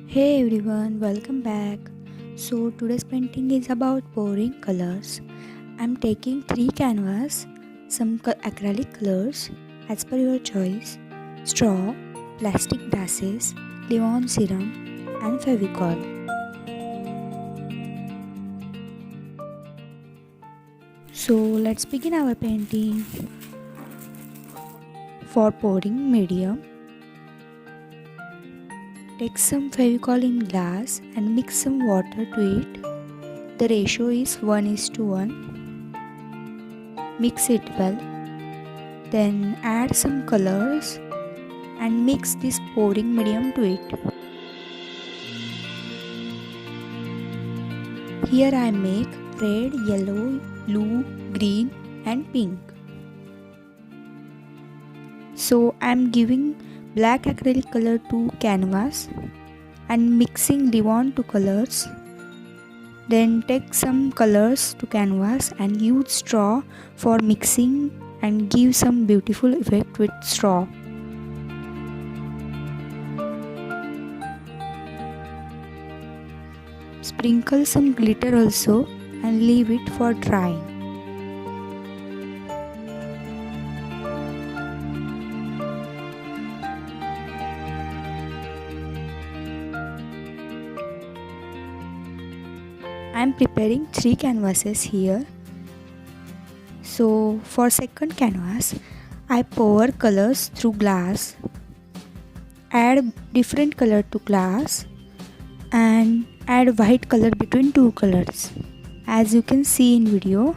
Hey everyone, welcome back. So today's painting is about pouring colors. I'm taking 3 canvas, some acrylic colors as per your choice, straw, plastic glasses, Livon serum and Fevicol. So let's begin our painting. For pouring medium, take some Fevicol in glass and mix some water to it. The ratio is 1:1. Mix it well. Then add some colors and mix this pouring medium to it. Here I make red, yellow, blue, green and pink. So I am giving black acrylic color to canvas and mixing Livon to colors. Then take some colors to canvas and use straw for mixing and give some beautiful effect with straw. Sprinkle some glitter also and leave it for drying. I am preparing 3 canvases here. So for second canvas, I pour colors through glass, add different color to glass and add white color between two colors as you can see in video.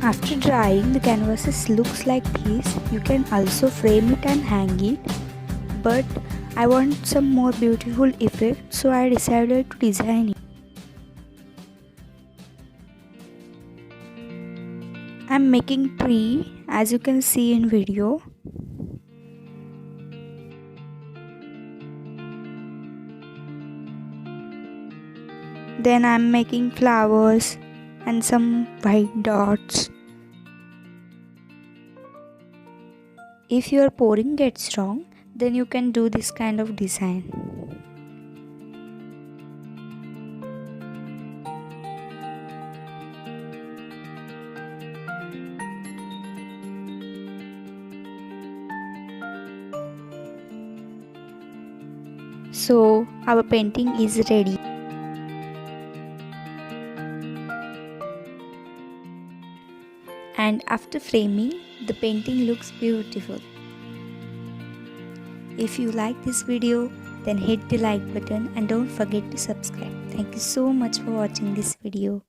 After drying, the canvases looks like this. You can also frame it and hang it, but I want some more beautiful effect, so I decided to design it. I'm making tree as you can see in video. Then I'm making flowers and some white dots. If your pouring gets strong, then you can do this kind of design. So our painting is ready. And after framing, the painting looks beautiful. If you like this video, then hit the like button and don't forget to subscribe. Thank you so much for watching this video.